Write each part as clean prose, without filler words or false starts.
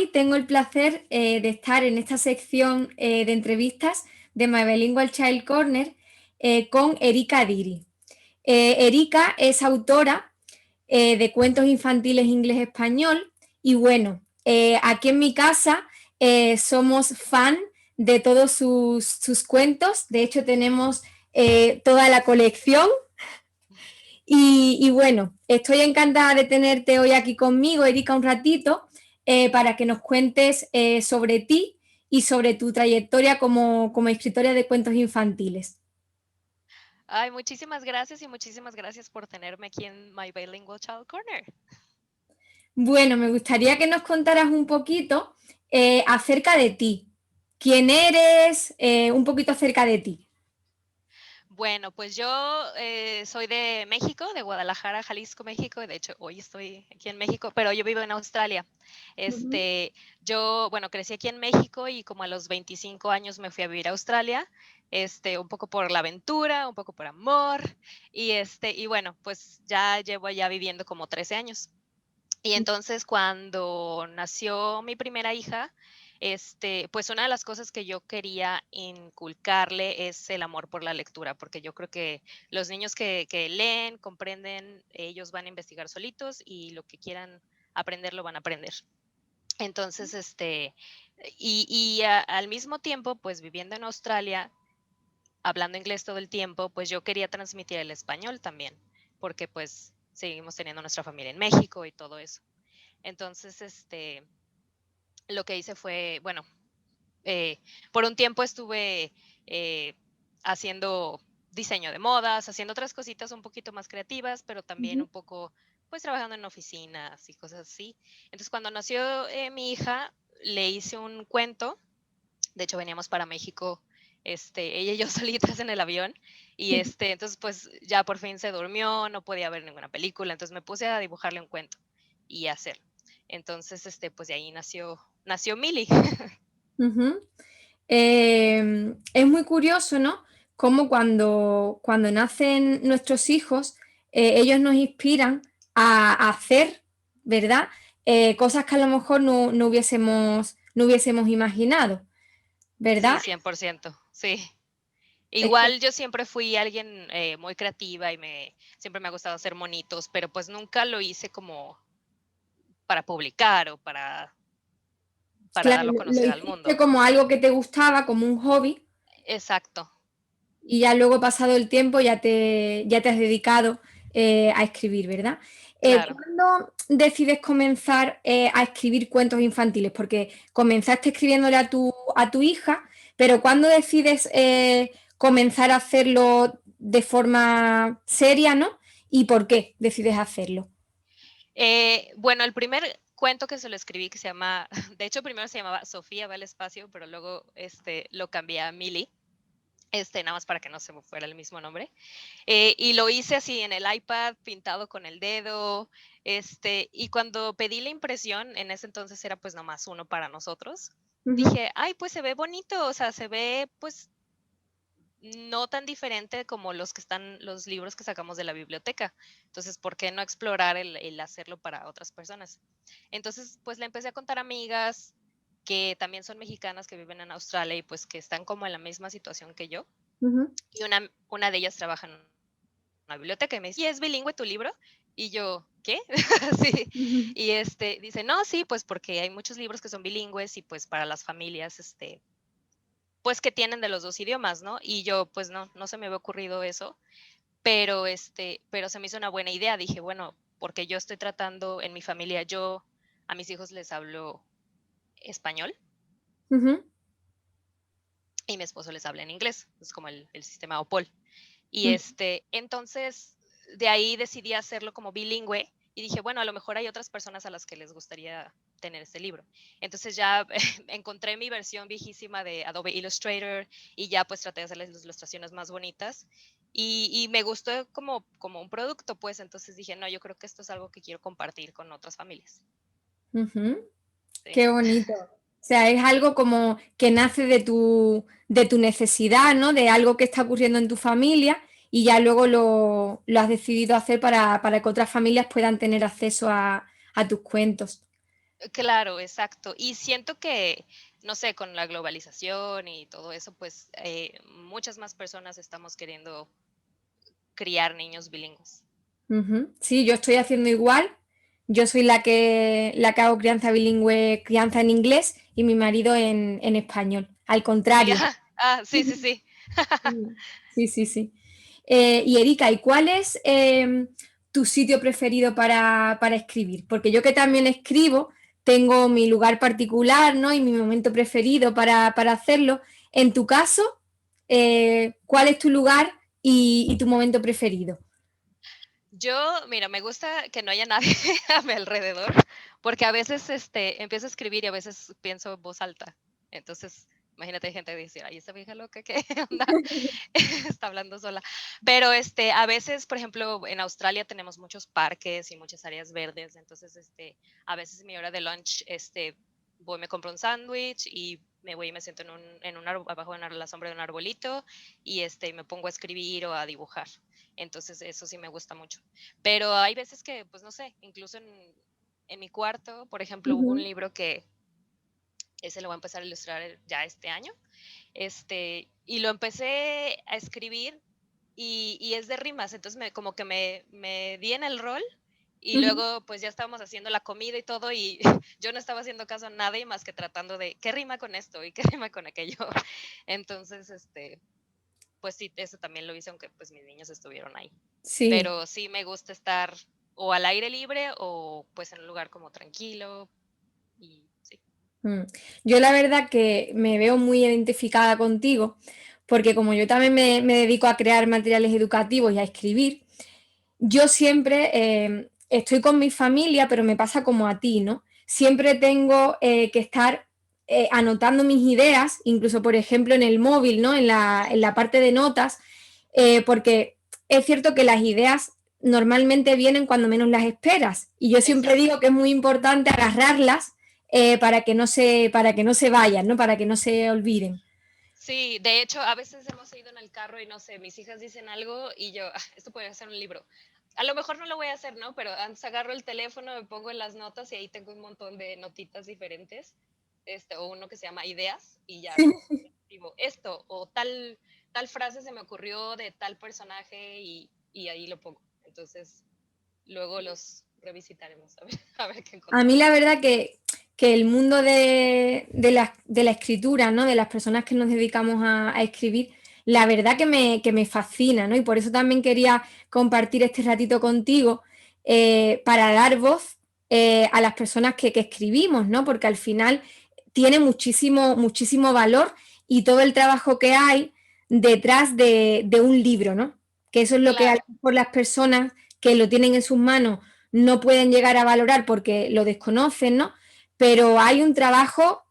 hoy tengo el placer de estar en esta sección de entrevistas de My Bilingual Child Corner con Erika Diri. Erika es autora de cuentos infantiles inglés-español y bueno, aquí en mi casa somos fan de todos sus cuentos. De hecho, tenemos toda la colección. Y bueno, estoy encantada de tenerte hoy aquí conmigo, Erika, un ratito, para que nos cuentes sobre ti y sobre tu trayectoria como escritora de cuentos infantiles. Ay, muchísimas gracias por tenerme aquí en My Bilingual Child Corner. Bueno, me gustaría que nos contaras un poquito acerca de ti. ¿Quién eres? Un poquito acerca de ti. Bueno, pues yo soy de México, de Guadalajara, Jalisco, México. De hecho, hoy estoy aquí en México, pero yo vivo en Australia. Ujú. Bueno, crecí aquí en México y como a los 25 años me fui a vivir a Australia, un poco por la aventura, un poco por amor, y bueno, pues ya llevo ya viviendo como 13 años. Y entonces cuando nació mi primera hija, pues una de las cosas que yo quería inculcarle es el amor por la lectura, porque yo creo que los niños que leen, comprenden, ellos van a investigar solitos y lo que quieran aprender lo van a aprender. Entonces, al mismo tiempo, pues viviendo en Australia, hablando inglés todo el tiempo, pues yo quería transmitir el español también, porque pues seguimos teniendo nuestra familia en México y todo eso. Entonces, lo que hice fue, bueno, por un tiempo estuve eh, haciendo diseño de modas, haciendo otras cositas un poquito más creativas, pero también un poco, pues trabajando en oficinas y cosas así. Entonces, cuando nació mi hija, le hice un cuento. De hecho, veníamos para México, ella y yo solitas en el avión, y entonces pues ya por fin se durmió, no podía ver ninguna película, entonces me puse a dibujarle un cuento y a hacerlo. Entonces, pues de ahí nació Milly. Ujú. Es muy curioso, ¿no? Cómo cuando nacen nuestros hijos, ellos nos inspiran a hacer, ¿verdad? Cosas que a lo mejor no hubiésemos imaginado, Sí, ¿verdad? 100%, sí. Es que, Igual yo siempre fui alguien muy creativa y siempre me ha gustado hacer monitos, pero pues nunca lo hice como para publicar o para claro, darlo a lo conocer al hiciste mundo. como algo que te gustaba, como un hobby, Exacto, y ya luego, pasado el tiempo, ya te has dedicado a escribir, ¿verdad? claro. ¿Cuándo decides comenzar a escribir cuentos infantiles? Porque comenzaste escribiéndole a tu hija, pero ¿cuándo decides comenzar a hacerlo de forma seria, ¿no? ¿Y por qué decides hacerlo? Bueno, el primer cuento que se lo escribí que se llama, de hecho primero se llamaba Sofía va al espacio, pero luego lo cambié a Milly, nada más para que no se me fuera el mismo nombre. Y lo hice así en el iPad, pintado con el dedo, y cuando pedí la impresión, en ese entonces era pues nomás uno para nosotros, Ujú. dije, ay, pues se ve bonito, o sea, se ve pues no tan diferente como los libros que sacamos de la biblioteca. Entonces, ¿por qué no explorar el hacerlo para otras personas? Entonces, pues le empecé a contar a amigas que también son mexicanas, que viven en Australia y pues que están como en la misma situación que yo. Ujú. Y una de ellas trabaja en una biblioteca y me dice, ¿y es bilingüe tu libro? Y yo, ¿qué? Sí. Ujú. Y dice, no, sí, pues porque hay muchos libros que son bilingües y pues para las familias, pues que tienen de los dos idiomas, ¿no? Y yo, pues no se me había ocurrido eso, pero se me hizo una buena idea. Dije, bueno, porque yo estoy tratando en mi familia, yo a mis hijos les hablo español Ujú. y mi esposo les habla en inglés, es como el sistema OPOL. Y Ujú. entonces de ahí decidí hacerlo como bilingüe y dije, bueno, a lo mejor hay otras personas a las que les gustaría tener este libro. Entonces ya encontré mi versión viejísima de Adobe Illustrator y ya pues traté de hacer las ilustraciones más bonitas y me gustó como un producto, pues entonces dije, no, yo creo que esto es algo que quiero compartir con otras familias. Ujú. Sí, Qué bonito. O sea, es algo como que nace de tu necesidad, ¿no? De algo que está ocurriendo en tu familia y ya luego lo has decidido hacer para que otras familias puedan tener acceso a tus cuentos. Claro, exacto. Y siento que, no sé, con la globalización y todo eso, pues muchas más personas estamos queriendo criar niños bilingües. Ujú. Sí, yo estoy haciendo igual. Yo soy la que hago crianza bilingüe, crianza en inglés y mi marido en español. Al Sí, contrario. ajá. Sí, sí, sí. Sí, sí, sí. Y Erika, ¿y cuál es tu sitio preferido para escribir? Porque yo que también escribo, tengo mi lugar particular, ¿no? Y mi momento preferido para hacerlo. En tu caso, ¿cuál es tu lugar y tu momento preferido? Yo, mira, me gusta que no haya nadie a mi alrededor, porque a veces empiezo a escribir y a veces pienso en voz alta. Entonces, imagínate, hay gente que dice, ay, esta vieja loca, ¿qué onda? Está hablando sola. Pero a veces, por ejemplo, en Australia tenemos muchos parques y muchas áreas verdes, entonces a veces en mi hora de lunch, voy, me compro un sándwich y me voy y me siento en un abajo de la sombra de un arbolito y me pongo a escribir o a dibujar. Entonces, eso sí me gusta mucho. Pero hay veces que, pues no sé, incluso en mi cuarto, por ejemplo, hubo un Ujú, libro que ese lo voy a empezar a ilustrar ya este año, y lo empecé a escribir y es de rimas, entonces como que me di en el rol y ujú. luego pues ya estábamos haciendo la comida y todo y yo no estaba haciendo caso a nadie más que tratando de qué rima con esto y qué rima con aquello. Entonces, pues sí, eso también lo hice aunque pues mis niños estuvieron ahí. Sí. Pero sí me gusta estar o al aire libre o pues en un lugar como tranquilo y sí. Mm. Yo la verdad que me veo muy identificada contigo, porque como yo también me dedico a crear materiales educativos y a escribir, yo siempre estoy con mi familia, pero me pasa como a ti, ¿no? Siempre tengo que estar anotando mis ideas, incluso por ejemplo en el móvil, ¿no? En la parte de notas, porque es cierto que las ideas normalmente vienen cuando menos las esperas. Y yo siempre Exacto. digo que es muy importante agarrarlas para que no se vayan, ¿no? Para que no se olviden. Sí, de hecho, a veces hemos ido en el carro y no sé, mis hijas dicen algo y yo, esto podría ser un libro. A lo mejor no lo voy a hacer, ¿no? Pero antes agarro el teléfono, me pongo en las notas y ahí tengo un montón de notitas diferentes, o uno que se llama ideas y ya digo esto o tal frase se me ocurrió de tal personaje y ahí lo pongo. Entonces, luego los revisitaremos a ver, a ver qué A mí encontramos. la verdad que el mundo de la escritura, ¿no? De las personas que nos dedicamos a escribir, la verdad que me fascina, ¿no? Y por eso también quería compartir este ratito contigo para dar voz a las personas que escribimos, ¿no? Porque al final tiene muchísimo, muchísimo valor y todo el trabajo que hay detrás de un libro, ¿no? Que eso es lo que a lo Claro, mejor las personas que lo tienen en sus manos no pueden llegar a valorar porque lo desconocen, ¿no? Pero hay un trabajo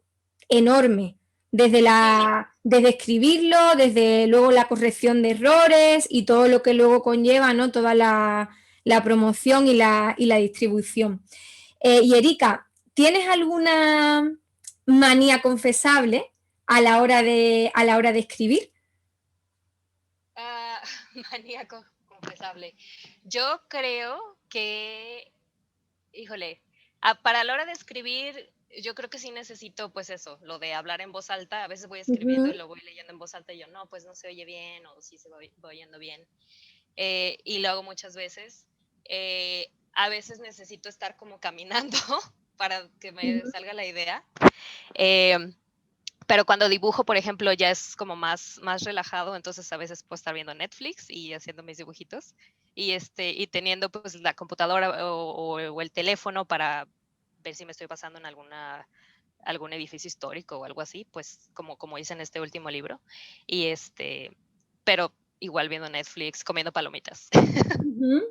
enorme, desde, sí, la, desde escribirlo, desde luego la corrección de errores y todo lo que luego conlleva, ¿no? Toda la promoción y la distribución. Y Erika, ¿tienes alguna manía confesable a la hora de escribir? ah, maníaco confesable. Yo creo que, híjole, para la hora de escribir, yo creo que sí necesito, pues eso, lo de hablar en voz alta. A veces voy escribiendo y Ujú, lo voy leyendo en voz alta y yo, no, pues no se oye bien o sí se va oyendo bien. Y lo hago muchas veces. A veces necesito estar como caminando para que me ujú. salga la idea. Eh, pero cuando dibujo, por ejemplo, ya es como más relajado, entonces a veces puedo estar viendo Netflix y haciendo mis dibujitos y teniendo pues la computadora o el teléfono para ver si me estoy pasando en algún edificio histórico o algo así, pues como hice en este último libro. Y pero igual viendo Netflix, comiendo palomitas. Ujú.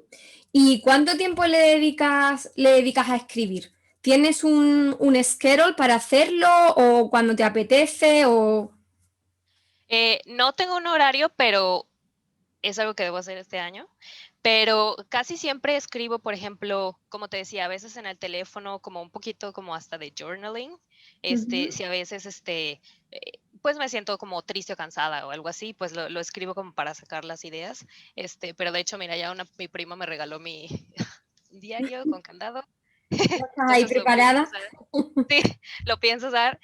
¿Y cuánto tiempo le dedicas a escribir? ¿Tienes un schedule para hacerlo o cuando te apetece o... No tengo un horario, pero es algo que debo hacer este año, pero casi siempre escribo, por ejemplo, como te decía, a veces en el teléfono, como un poquito como hasta de journaling, Ujú, si a veces, pues me siento como triste o cansada o algo así, pues lo escribo como para sacar las ideas, pero de hecho, mira, ya mi prima me regaló mi diario con candado, ¿Estás ahí Entonces lo pienso preparada? usar. Sí, lo pienso usar.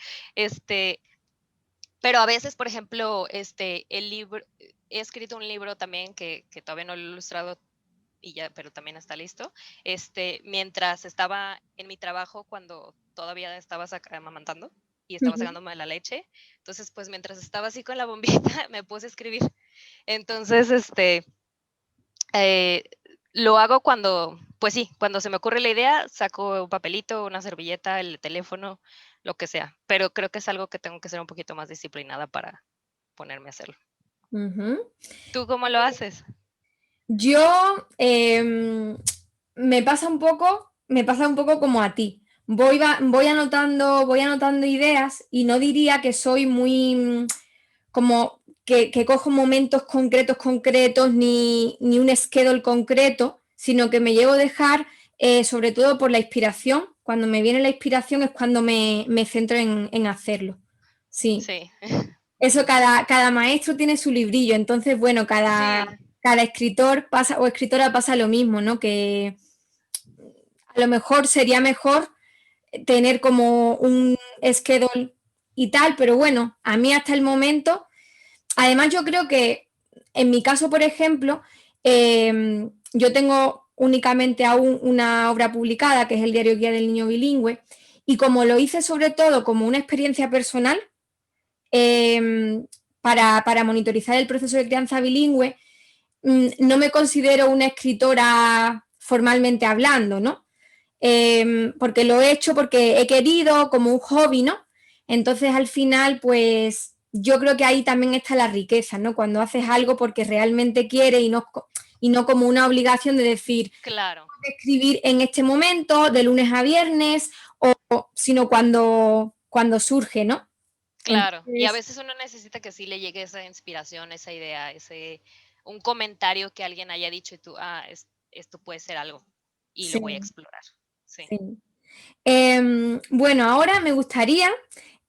Pero a veces, por ejemplo, el libro, he escrito un libro también que todavía no lo he ilustrado y ya, pero también está listo. Mientras estaba en mi trabajo, cuando todavía estaba amamantando y estaba Ujú. sacándome la leche, entonces, pues mientras estaba así con la bombita, me puse a escribir. Entonces, eh, lo hago cuando, pues sí, cuando se me ocurre la idea, saco un papelito, una servilleta, el teléfono, lo que sea. Pero creo que es algo que tengo que ser un poquito más disciplinada para ponerme a hacerlo. Ujú. ¿Tú cómo lo haces? Yo me pasa un poco como a ti. Voy anotando ideas y no diría que soy muy como que cojo momentos concretos, ni un schedule concreto, sino que me llevo a dejar sobre todo por la inspiración. Cuando me viene la inspiración es cuando me centro en hacerlo. Sí. Sí, Eso, cada maestro tiene su librillo, entonces, bueno, sí, cada escritor pasa o escritora pasa lo mismo, ¿no? Que a lo mejor sería mejor tener como un schedule y tal, pero bueno, a mí hasta el momento, además yo creo que en mi caso, por ejemplo, yo tengo únicamente aún una obra publicada, que es el Diario Guía del Niño Bilingüe, y como lo hice sobre todo como una experiencia personal, eh, para monitorizar el proceso de crianza bilingüe, no me considero una escritora formalmente hablando, ¿no? Porque lo he hecho porque he querido, como un hobby, ¿no? Entonces, al final, pues yo creo que ahí también está la riqueza, ¿no? Cuando haces algo porque realmente quieres y no como una obligación de decir, claro, escribir en este momento, de lunes a viernes, sino cuando surge, ¿no? claro. Y a Entonces, veces uno necesita que sí le llegue esa inspiración, esa idea, un comentario que alguien haya dicho y tú, esto puede ser algo y lo voy a sí, explorar. Sí. sí. Bueno, ahora me gustaría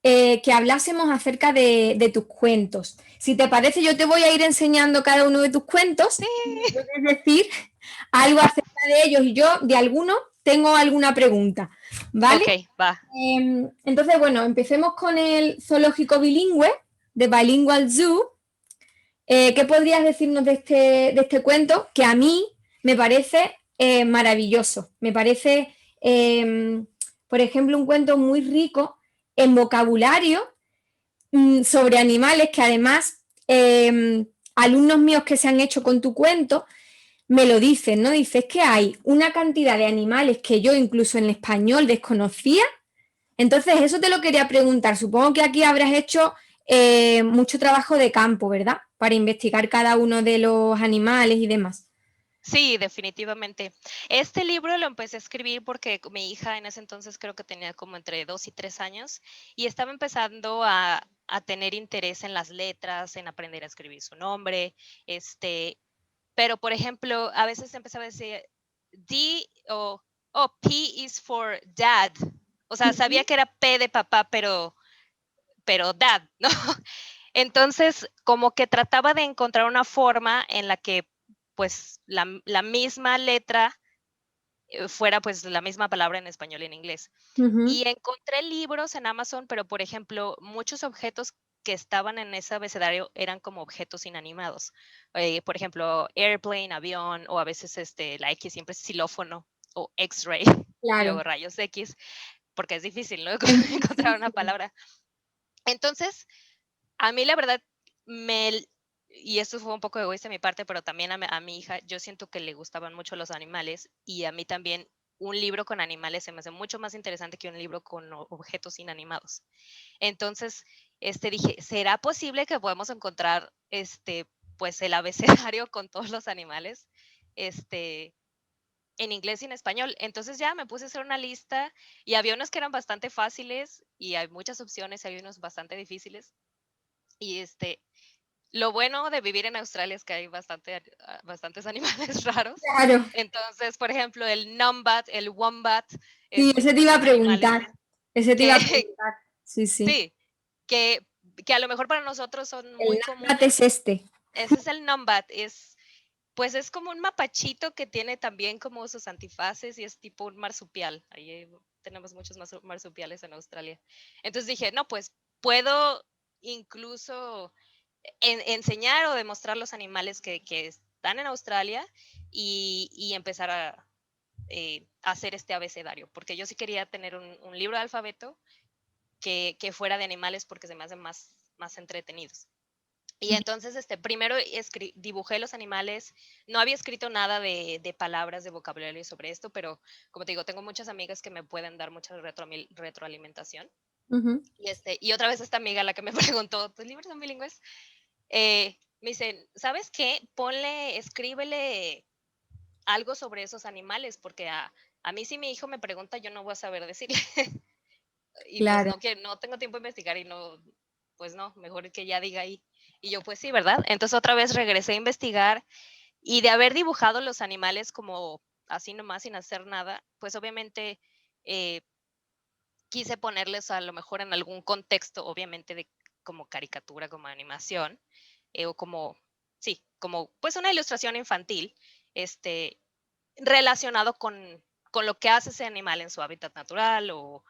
que hablásemos acerca de tus cuentos. Si te parece, yo te voy a ir enseñando cada uno de tus cuentos Sí. y me puedes decir algo acerca de ellos y yo de alguno tengo alguna pregunta, ¿vale? Ok, va. Entonces, bueno, empecemos con el zoológico bilingüe de Bilingual Zoo. ¿Qué podrías decirnos de este cuento que a mí me parece maravilloso? Me parece, por ejemplo, un cuento muy rico en vocabulario sobre animales que además alumnos míos que se han hecho con tu cuento me lo dicen, ¿no? Dices que hay una cantidad de animales que yo incluso en español desconocía. Entonces, eso te lo quería preguntar. Supongo que aquí habrás hecho mucho trabajo de campo, ¿verdad? Para investigar cada uno de los animales y demás. Sí, definitivamente. Este libro lo empecé a escribir porque mi hija en ese entonces creo que tenía como entre 2 y 3 años y estaba empezando a tener interés en las letras, en aprender a escribir su nombre, pero por ejemplo, a veces empezaba a decir D o P is for dad. O sea, sabía que era P de papá, pero dad, ¿no? Entonces, como que trataba de encontrar una forma en la que pues la misma letra fuera pues la misma palabra en español y en inglés. Ujú. Y encontré libros en Amazon, pero por ejemplo, muchos objetos que estaban en ese abecedario eran como objetos inanimados. Por ejemplo, airplane, avión, o a veces la X siempre es xilófono o X-ray y Claro, luego rayos X, porque es difícil, ¿no? es muy Encontrar una difícil. palabra. Entonces, a mí la verdad me y esto fue un poco egoísta de mi parte, pero también a mi hija, yo siento que le gustaban mucho los animales y a mí también un libro con animales se me hace mucho más interesante que un libro con objetos inanimados. Entonces, dije, ¿será posible que podamos encontrar pues el abecedario con todos los animales? Este, en inglés y en español. Entonces ya me puse a hacer una lista y había unos que eran bastante fáciles y hay muchas opciones, hay unos bastante difíciles. Y lo bueno de vivir en Australia es que hay bastantes animales raros. Claro, Entonces, por ejemplo, el numbat, el wombat, sí, ese te iba a son animales preguntar. Ese te iba a que preguntar. Sí, sí. sí, que a lo mejor para nosotros son El muy náhuatl es comunes. este. Ese es el numbat, Pues es como un mapachito que tiene también como sus antifaces y es tipo un marsupial. Ahí tenemos muchos marsupiales en Australia. Entonces dije, no, pues puedo incluso enseñar o demostrar los animales que están en Australia y empezar a hacer este abecedario, porque yo sí quería tener un libro de alfabeto que fuera de animales porque se me hacen más entretenidos. Y entonces, primero dibujé los animales, no había escrito nada de palabras, de vocabulario sobre esto, pero como te digo, tengo muchas amigas que me pueden dar mucha retroalimentación. Ujú. Y otra vez esta amiga, la que me preguntó, ¿tus libros son bilingües? Me dice, ¿sabes qué? Escríbele algo sobre esos animales, porque a mí si mi hijo me pregunta, yo no voy a saber decirle. Y pues Claro. no, que no tengo tiempo de investigar y no, pues no, mejor que ya diga ahí. Y yo, pues sí, ¿verdad? Entonces otra vez regresé a investigar y de haber dibujado los animales como así nomás sin hacer nada, pues obviamente eh, quise ponerles a lo mejor en algún contexto, obviamente de como caricatura, como animación, o como, sí, como pues una ilustración infantil, este, relacionado con lo que hace ese animal en su hábitat natural o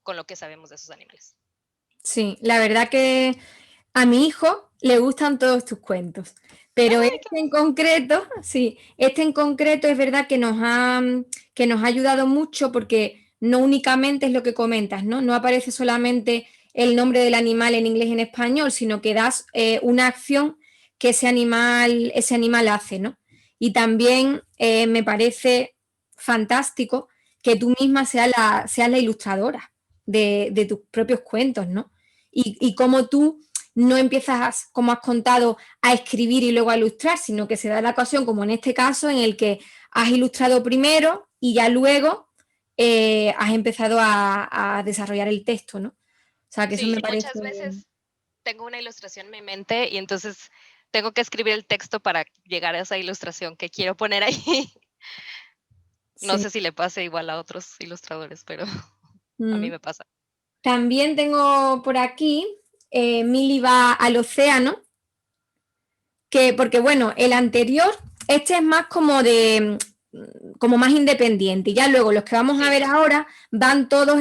con lo que sabemos de esos animales. Sí, la verdad que a mi hijo le gustan todos tus cuentos, pero Ay, qué este en concreto, sí, este en concreto es verdad que nos ha ayudado mucho porque no únicamente es lo que comentas, ¿no? No aparece solamente el nombre del animal en inglés y en español, sino que das una acción que ese animal hace, ¿no? Y también me parece fantástico que tú misma seas la ilustradora de tus propios cuentos, ¿no? Y cómo tú no empiezas, como has contado, a escribir y luego a ilustrar, sino que se da la ocasión, como en este caso, en el que has ilustrado primero y ya luego has empezado a desarrollar el texto, ¿no? O sea, que eso Sí, me parece... muchas veces tengo una ilustración en mi mente y entonces tengo que escribir el texto para llegar a esa ilustración que quiero poner ahí. No Sí. sé si le pase igual a otros ilustradores, pero a mí Mm. me pasa. También tengo por aquí Milly va al océano, que, porque bueno, el anterior, este es más como de, como más independiente, y ya luego los que vamos a Sí, ver ahora van todos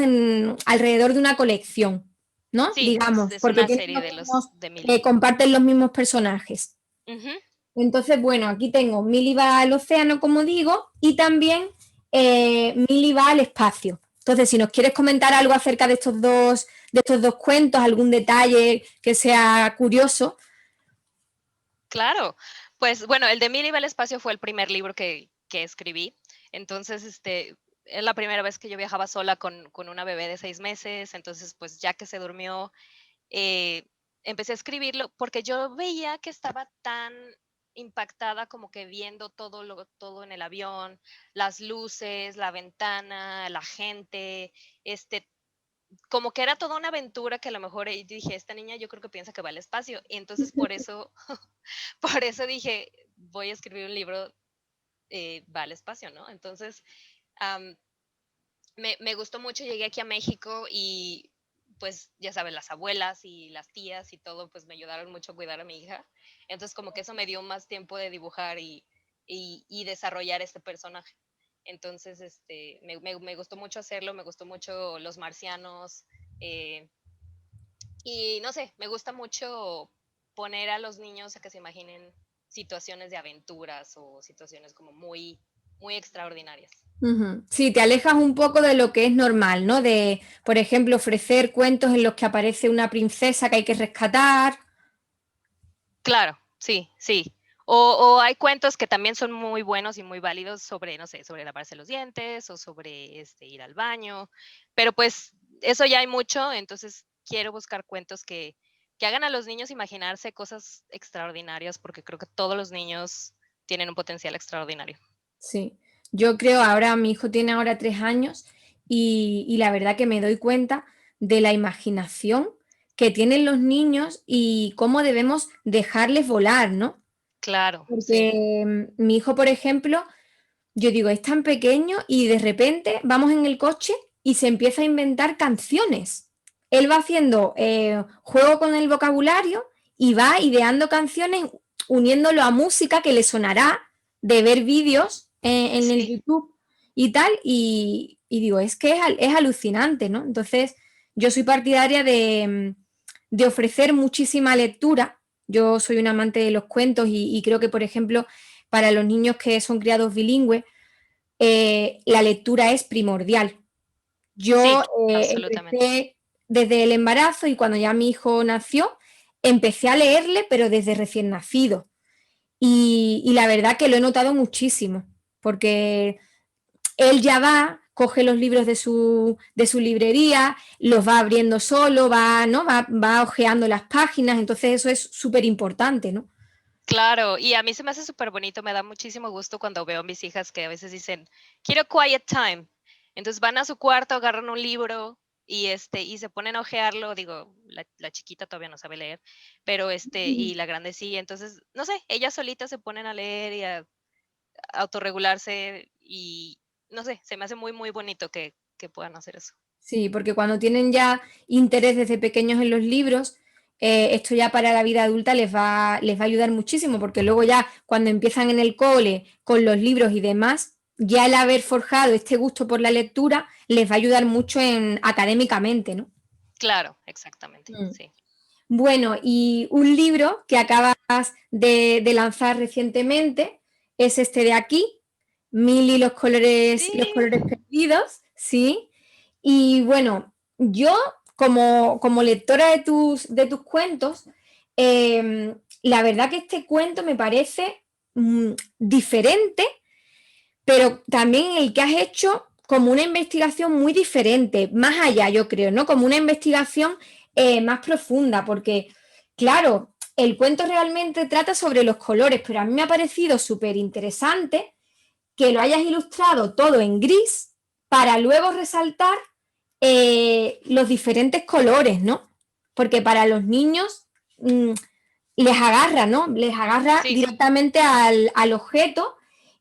alrededor de una colección, ¿no? sí, Digamos, es porque una tienen serie los de mismos, los de Mili. comparten los mismos personajes. Ujú. Entonces, bueno, aquí tengo Milly va al océano, como digo, y también Milly va al espacio. Entonces, si nos quieres comentar algo acerca de estos dos cuentos, algún detalle que sea curioso. Claro, pues bueno, el de Mili va al espacio fue el primer libro que escribí. Entonces, es la primera vez que yo viajaba sola con una bebé de 6 meses. Entonces, pues ya que se durmió, eh, empecé a escribirlo porque yo veía que estaba tan impactada como que viendo todo en el avión, las luces, la ventana, la gente, como que era toda una aventura que a lo mejor dije, esta niña yo creo que piensa que va al espacio. Y entonces por eso, por eso dije, voy a escribir un libro, va al espacio, ¿no? Entonces, am, me gustó mucho, llegué aquí a México y pues ya sabes, las abuelas y las tías y todo, pues me ayudaron mucho a cuidar a mi hija. Entonces como que eso me dio más tiempo de dibujar y desarrollar este personaje. Entonces, me gustó mucho hacerlo, me gustó mucho los marcianos, eh, y no sé, me gusta mucho poner a los niños a que se imaginen situaciones de aventuras o situaciones como muy extraordinarias. Ujú. Sí, te alejas un poco de lo que es normal, ¿no? De, por ejemplo, ofrecer cuentos en los que aparece una princesa que hay que rescatar. Claro, sí, sí. O hay cuentos que también son muy buenos y muy válidos sobre, no sé, sobre lavarse los dientes o sobre ir al baño, pero pues eso ya hay mucho, entonces quiero buscar cuentos que hagan a los niños imaginarse cosas extraordinarias, porque creo que todos los niños tienen un potencial extraordinario. Sí, yo creo, ahora mi hijo tiene ahora 3 años y la verdad que me doy cuenta de la imaginación que tienen los niños y cómo debemos dejarles volar, ¿no? Claro, sí. Porque mi hijo, por ejemplo, yo digo, es tan pequeño y de repente vamos en el coche y se empieza a inventar canciones. Él va haciendo juego con el vocabulario y va ideando canciones uniéndolo a música que le sonará de ver vídeos en el Sí, YouTube y tal, y digo, es que es alucinante, ¿no? Entonces, yo soy partidaria de ofrecer muchísima lectura. Yo soy un amante de los cuentos y creo que, por ejemplo, para los niños que son criados bilingües, la lectura es primordial. sí, Yo absolutamente. empecé desde el embarazo y cuando ya mi hijo nació, empecé a leerle, pero desde recién nacido. Y la verdad que lo he notado muchísimo, porque él ya va, coge los libros de su librería, los va abriendo solo, va, ¿no? Va ojeando las páginas, entonces eso es súper importante, ¿no? Claro, y a mí se me hace súper bonito, me da muchísimo gusto cuando veo a mis hijas que a veces dicen: "Quiero quiet time". Entonces van a su cuarto, agarran un libro y se ponen a hojearlo. Digo, la chiquita todavía no sabe leer, pero, y la grande sí. Entonces, no sé, ellas solitas se ponen a leer y a autorregularse y, no sé, se me hace muy, muy bonito que puedan hacer eso. Sí, porque cuando tienen ya interés desde pequeños en los libros, esto ya para la vida adulta les va a ayudar muchísimo, porque luego ya cuando empiezan en el cole con los libros y demás, ya el haber forjado este gusto por la lectura les va a ayudar mucho académicamente, ¿no? Claro, exactamente, Mm. sí. Bueno, y un libro que acabas de lanzar recientemente es este de aquí, Mil y los Sí. colores perdidos, ¿sí? Y bueno, yo como lectora de tus cuentos, la verdad que este cuento me parece diferente, pero también el que has hecho como una investigación muy diferente, más allá, yo creo, ¿no? Como una investigación más profunda, porque, claro, el cuento realmente trata sobre los colores, pero a mí me ha parecido súper interesante que lo hayas ilustrado todo en gris para luego resaltar los diferentes colores, ¿no? Porque para los niños les agarra, ¿no? Les agarra Sí. directamente al objeto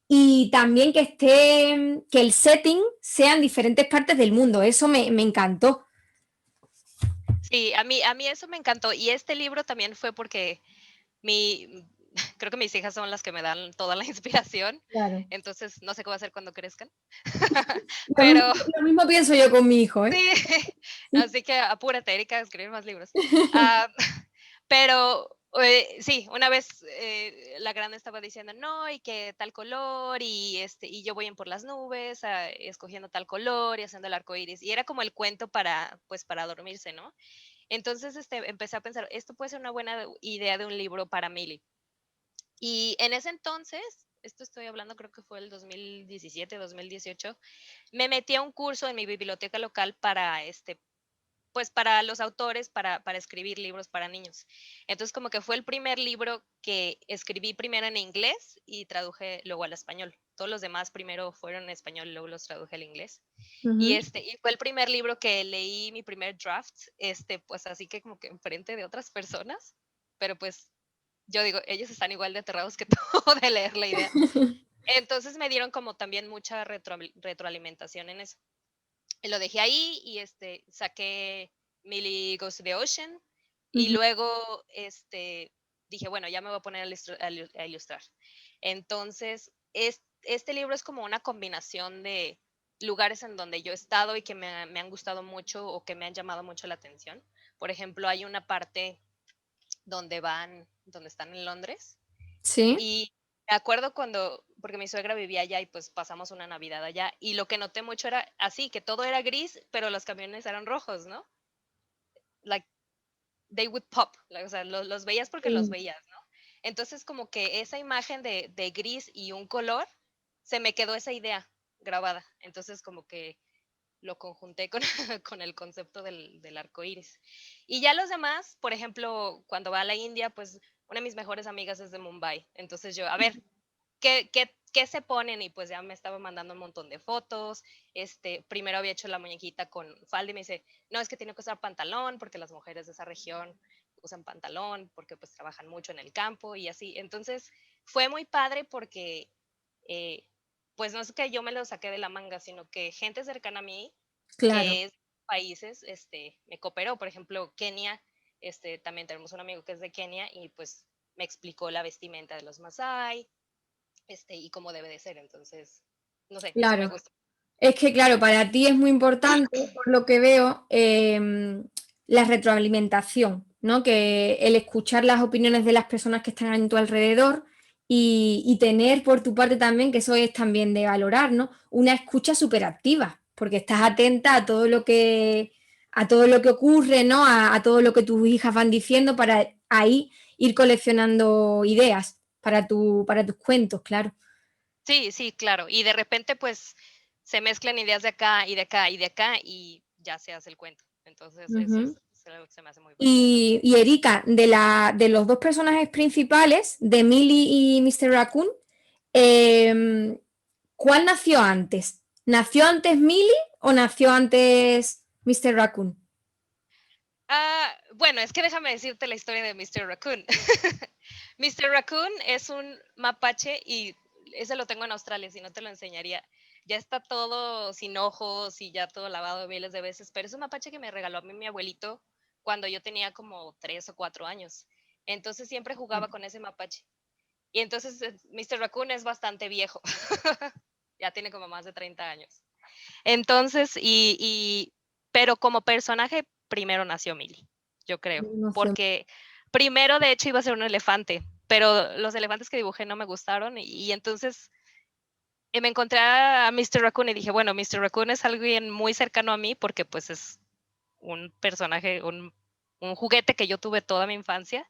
y también que esté, que el setting sea en diferentes partes del mundo. Eso me encantó. Sí, a mí eso me encantó. Y este libro también fue porque mi creo que mis hijas son las que me dan toda la inspiración, Claro. entonces no sé qué voy a hacer cuando crezcan. Lo mismo, Pero lo mismo pienso yo con mi hijo, ¿eh? sí, así que apúrate, Erika, a escribir más libros. Ah, pero, sí, una vez, la grande estaba diciendo: "No, y que tal color, y yo voy en por las nubes, escogiendo tal color y haciendo el arco iris", y era como el cuento para, pues, para dormirse, ¿no? Entonces, empecé a pensar, esto puede ser una buena idea de un libro para Milly. Y en ese entonces, esto estoy hablando, creo que fue el 2017, 2018, me metí a un curso en mi biblioteca local para, pues, para los autores, para escribir libros para niños. Entonces, como que fue el primer libro que escribí primero en inglés y traduje luego al español. Todos los demás primero fueron en español y luego los traduje al inglés. Ujú. Y fue el primer libro que leí, mi primer draft, pues así que como que enfrente de otras personas, pero pues yo digo, ellos están igual de aterrados que tú de leer la idea. Entonces me dieron como también mucha retroalimentación en eso. Y lo dejé ahí y saqué Millie Goes to the Ocean y Ujú. luego dije, bueno, ya me voy a poner a ilustrar. Entonces, este libro es como una combinación de lugares en donde yo he estado y que me han gustado mucho o que me han llamado mucho la atención. Por ejemplo, hay una parte donde están en Londres Sí, y me acuerdo porque mi suegra vivía allá y pues pasamos una Navidad allá y lo que noté mucho era así, que todo era gris, pero los camiones eran rojos, ¿no? Like they would pop, o sea, los veías porque los sí. veías, ¿no? Entonces como que esa imagen de gris y un color, se me quedó esa idea grabada. Entonces como que lo conjunté con, con el concepto del arco iris. Y ya los demás, por ejemplo, cuando va a la India, pues una de mis mejores amigas es de Mumbai. Entonces yo, a ver, ¿qué se ponen? Y pues ya me estaba mandando un montón de fotos. Primero había hecho la muñequita con falda y me dice, no, es que tiene que usar pantalón porque las mujeres de esa región usan pantalón porque pues trabajan mucho en el campo y así. Entonces fue muy padre porque eh, pues no es que yo me lo saqué de la manga, sino que gente cercana a mí Claro. que es de países, me cooperó. Por ejemplo, Kenia, también tenemos un amigo que es de Kenia y pues me explicó la vestimenta de los Masái, y cómo debe de ser. Entonces, no sé, eso me Claro. gusta. Es que, claro, para ti es muy importante, por lo que veo, la retroalimentación, ¿no? Que el escuchar las opiniones de las personas que están en tu alrededor y tener por tu parte también, que eso es también de valorar, ¿no? Una escucha súper activa, porque estás atenta a todo lo que ocurre, ¿no? A todo lo que tus hijas van diciendo para ahí ir coleccionando ideas para tus cuentos, claro. Sí, sí, claro. Y de repente, pues, se mezclan ideas de acá y de acá y de acá y ya se hace el cuento. Entonces, eso Ujú. es algo que se me hace muy bonito. Y Erika, de los dos personajes principales, de Millie y Mr. Raccoon, eh, ¿cuál nació antes? ¿Nació antes Millie o nació antes Mr. Raccoon? Bueno, es que déjame decirte la historia de Mr. Raccoon. Mr. Raccoon es un mapache y ese lo tengo en Australia, si no te lo enseñaría. Ya está todo sin ojos y ya todo lavado miles de veces, pero es un mapache que me regaló a mí mi abuelito cuando yo tenía como 3 o 4 años. Entonces siempre jugaba con ese mapache. Y entonces Mr. Raccoon es bastante viejo. Ya tiene como más de 30 años. Entonces, pero como personaje, primero nació Millie, yo creo, Nació. porque primero de hecho iba a ser un elefante, pero los elefantes que dibujé no me gustaron y entonces me encontré a Mr. Raccoon y dije, bueno, Mr. Raccoon es alguien muy cercano a mí porque pues es un personaje, un juguete que yo tuve toda mi infancia,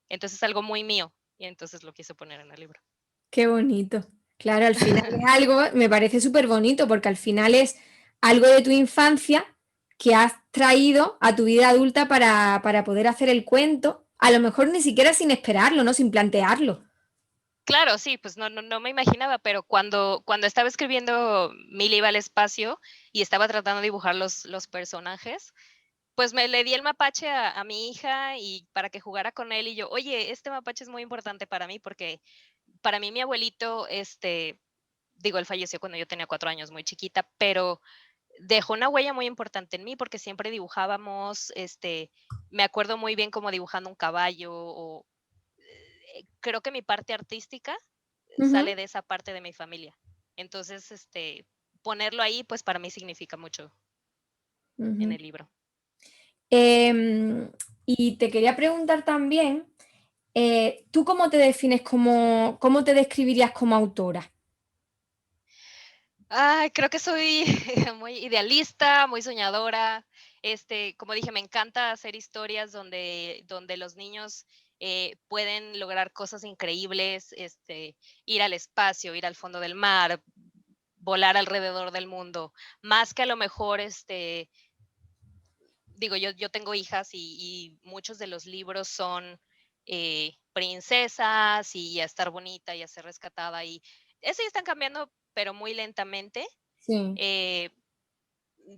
entonces es algo muy mío y entonces lo quise poner en el libro. Qué bonito. Claro, al final es algo, me parece súper bonito porque al final es algo de tu infancia que has traído a tu vida adulta para poder hacer el cuento, a lo mejor ni siquiera sin esperarlo, ¿no? Sin plantearlo. Claro, sí, pues no me imaginaba, pero cuando estaba escribiendo Millie iba al espacio y estaba tratando de dibujar los personajes, pues me le di el mapache a mi hija y para que jugara con él y yo, oye, este mapache es muy importante para mí porque para mí mi abuelito, digo, él falleció cuando yo tenía 4 años, muy chiquita, pero dejó una huella muy importante en mí porque siempre dibujábamos, me acuerdo muy bien como dibujando un caballo o creo que mi parte artística Ujú, sale de esa parte de mi familia. Entonces, ponerlo ahí, pues para mí significa mucho en ujú. el libro. Em, y te quería preguntar también, ¿tú cómo te defines cómo te describirías como autora? Ay, creo que soy muy idealista, muy soñadora. Como dije, me encanta hacer historias donde los niños pueden lograr cosas increíbles, ir al espacio, ir al fondo del mar, volar alrededor del mundo, más que a lo mejor, digo, yo tengo hijas y muchos de los libros son princesas y a estar bonita y a ser rescatada y eso ya están cambiando, pero muy lentamente. Sí. eh,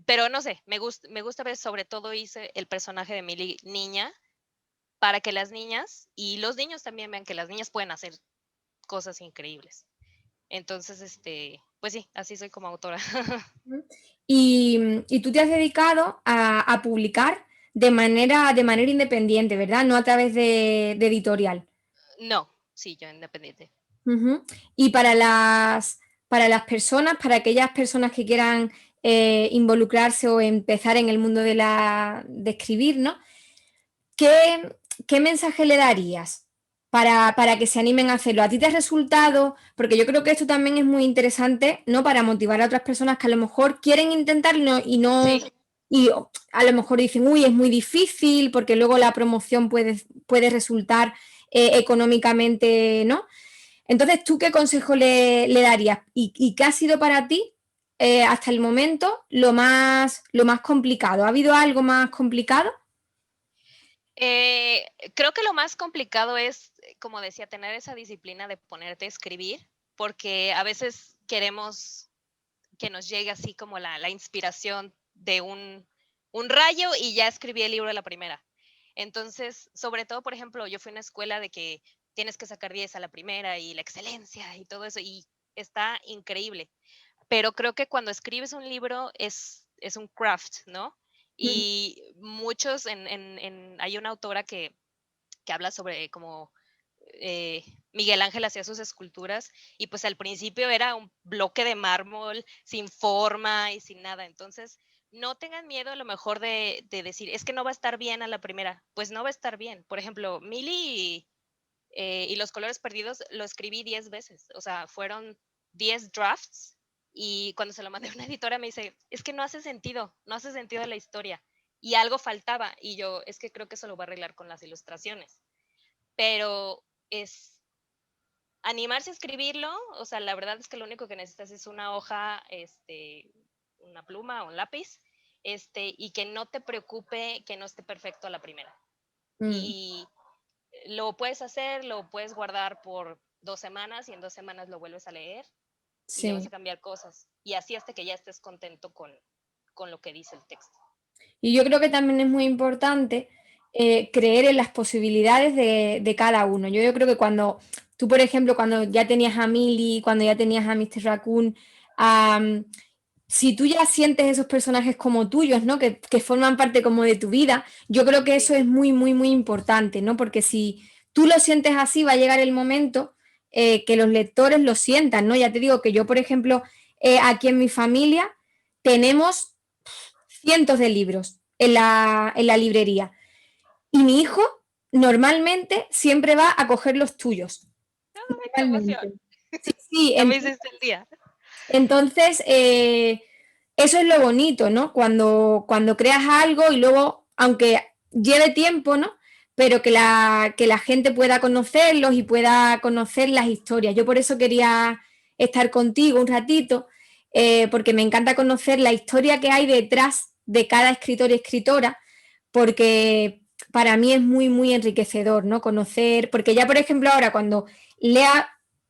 pero no sé, me gusta ver, sobre todo hice el personaje de Millie niña, para que las niñas y los niños también vean que las niñas pueden hacer cosas increíbles. Entonces, pues sí, así soy como autora. Ujú. Y tú te has dedicado a publicar de manera independiente, ¿verdad? No a través de editorial. No, sí, yo independiente. Ujú. Y para las personas, para aquellas personas que quieran involucrarse o empezar en el mundo de escribir, ¿no? ¿Qué mensaje le darías para que se animen a hacerlo? ¿A ti te ha resultado? Porque yo creo que esto también es muy interesante, ¿no? Para motivar a otras personas que a lo mejor quieren intentarlo Sí, y a lo mejor dicen, uy, es muy difícil, porque luego la promoción puede resultar económicamente, ¿no? Entonces, ¿tú qué consejo le darías? ¿Y qué ha sido para ti hasta el momento lo más complicado? ¿Ha habido algo más complicado? creo que lo más complicado es, como decía, tener esa disciplina de ponerte a escribir, porque a veces queremos que nos llegue así como la inspiración de un rayo y ya escribí el libro de la primera. Entonces, sobre todo, por ejemplo, yo fui a una escuela de que tienes que sacar 10 a la primera y la excelencia y todo eso, y está increíble. Pero creo que cuando escribes un libro es un craft, ¿no? Y muchos, hay una autora que habla sobre como Miguel Ángel hacía sus esculturas y pues al principio era un bloque de mármol sin forma y sin nada. Entonces, no tengan miedo a lo mejor de decir, es que no va a estar bien a la primera. Pues no va a estar bien. Por ejemplo, Mili y Los Colores Perdidos lo escribí 10 veces. O sea, fueron 10 drafts y cuando se lo mandé a una editora me dice, es que no hace sentido, no hace sentido la historia. Y algo faltaba y yo, es que creo que eso lo voy a arreglar con las ilustraciones. Pero es animarse a escribirlo, o sea, la verdad es que lo único que necesitas es una hoja, una pluma o un lápiz, y que no te preocupe que no esté perfecto a la primera. Mm, Y lo puedes hacer, lo puedes guardar por 2 semanas y en 2 semanas lo vuelves a leer y le vas a sí. cambiar cosas. Y así hasta que ya estés contento con lo que dice el texto. Y yo creo que también es muy importante creer en las posibilidades de cada uno. Yo creo que cuando tú, por ejemplo, cuando ya tenías a Millie, cuando ya tenías a Mr. Raccoon, am, si tú ya sientes esos personajes como tuyos, ¿no? Que forman parte como de tu vida, yo creo que eso Sí, es muy, muy, muy importante, ¿no? Porque si tú lo sientes así, va a llegar el momento que los lectores lo sientan, ¿no? Ya te digo que yo, por ejemplo, aquí en mi familia tenemos cientos de libros en la librería y mi hijo normalmente siempre va a coger los tuyos. ay, qué emoción. Normalmente. Sí, sí, Ya me hiciste el día. entonces, eso es lo bonito, ¿no? Cuando creas algo y luego, aunque lleve tiempo, ¿no? Pero que la gente pueda conocerlos y pueda conocer las historias. Yo por eso quería estar contigo un ratito, porque me encanta conocer la historia que hay detrás de cada escritor y escritora, porque para mí es muy, muy enriquecedor, ¿no? Conocer, porque ya, por ejemplo, ahora cuando lea,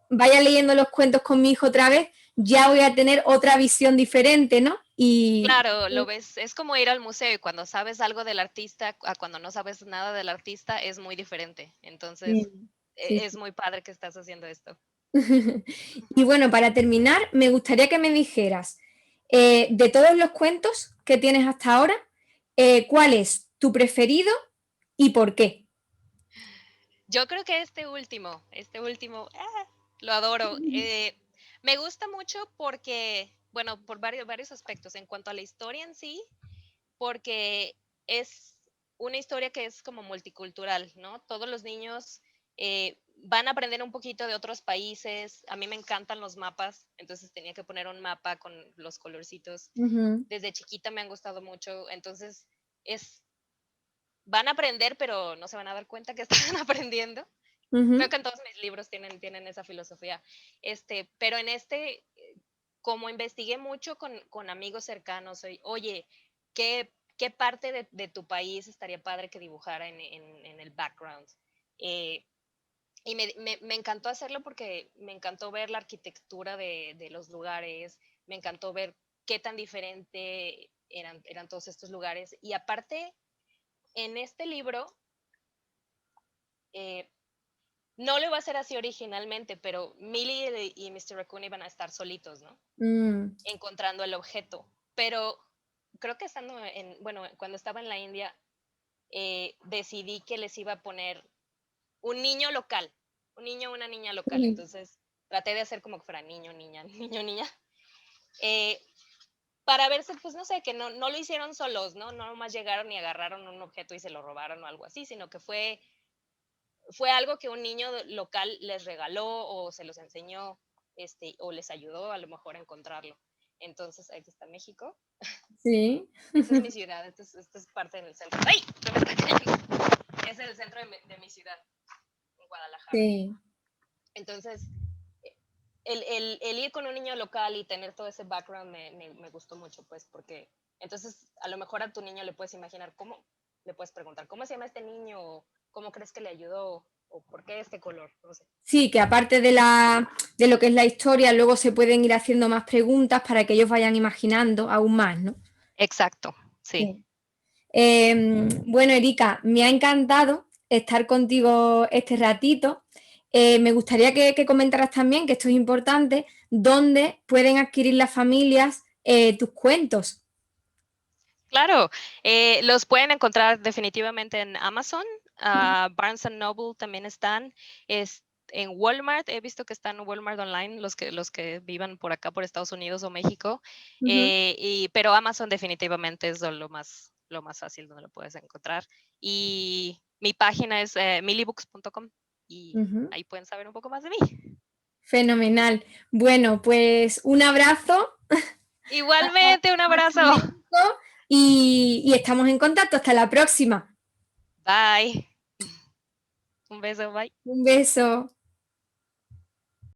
vaya leyendo los cuentos con mi hijo otra vez, ya voy a tener otra visión diferente, ¿no? Y Claro, lo ves, es como ir al museo y cuando sabes algo del artista a cuando no sabes nada del artista es muy diferente. Entonces, sí, sí, es sí. muy padre que estás haciendo esto. Y bueno, para terminar, me gustaría que me dijeras, de todos los cuentos que tienes hasta ahora, ¿cuál es tu preferido y por qué? Yo creo que lo adoro. Me gusta mucho porque, bueno, por varios aspectos. En cuanto a la historia en sí, porque es una historia que es como multicultural, ¿no? Todos los niños van a aprender un poquito de otros países. A mí me encantan los mapas, entonces tenía que poner un mapa con los colorcitos. Ujú, Desde chiquita me han gustado mucho, entonces es, van a aprender, pero no se van a dar cuenta que están aprendiendo. Creo ujú, que en todos mis libros tienen esa filosofía. Pero en como investigué mucho con amigos cercanos, oye, ¿qué parte de tu país estaría padre que dibujara en el background? Eh, y me encantó hacerlo porque me encantó ver la arquitectura de los lugares, me encantó ver qué tan diferente eran todos estos lugares. Y aparte, en este libro, eh, no lo iba a hacer así originalmente, pero Millie y Mr. Raccoon iban a estar solitos, ¿no? mm, Encontrando el objeto. Pero creo que bueno, cuando estaba en la India, decidí que les iba a poner un niño local, un niño o una niña local. sí, Entonces traté de hacer como que fuera niño, niña, niño, niña. eh, para verse, pues no sé, que no lo hicieron solos, ¿no? No nomás llegaron y agarraron un objeto y se lo robaron o algo así, sino que fue algo que un niño local les regaló o se los enseñó, o les ayudó a lo mejor a encontrarlo. Entonces, ahí está México. sí, Esta es mi ciudad, esta es parte del centro. ¡Ay! Se me está cayendo. Es el centro de mi ciudad, en Guadalajara. sí. Entonces, el ir con un niño local y tener todo ese background me gustó mucho, pues, porque entonces a lo mejor a tu niño le puedes imaginar le puedes preguntar, ¿cómo se llama este niño? O ¿cómo crees que le ayudó? ¿O por qué este color? No sé. Sí, que aparte de lo que es la historia, luego se pueden ir haciendo más preguntas para que ellos vayan imaginando aún más, ¿no? Exacto, sí. Sí. Bueno, Erika, me ha encantado estar contigo este ratito. Me gustaría que comentaras también, que esto es importante, dónde pueden adquirir las familias tus cuentos. Claro, los pueden encontrar definitivamente en Amazon. Barnes and Noble también están. En Walmart, he visto que están en Walmart online, los que vivan por acá, por Estados Unidos o México. Ujú, Pero Amazon definitivamente es lo más fácil donde lo puedes encontrar. Y mi página es millibooks.com y ujú. ahí pueden saber un poco más de mí. Fenomenal. Bueno, pues un abrazo Igualmente, un hasta abrazo. México y estamos en contacto. Hasta la próxima. Bye. Un beso, bye. Un beso.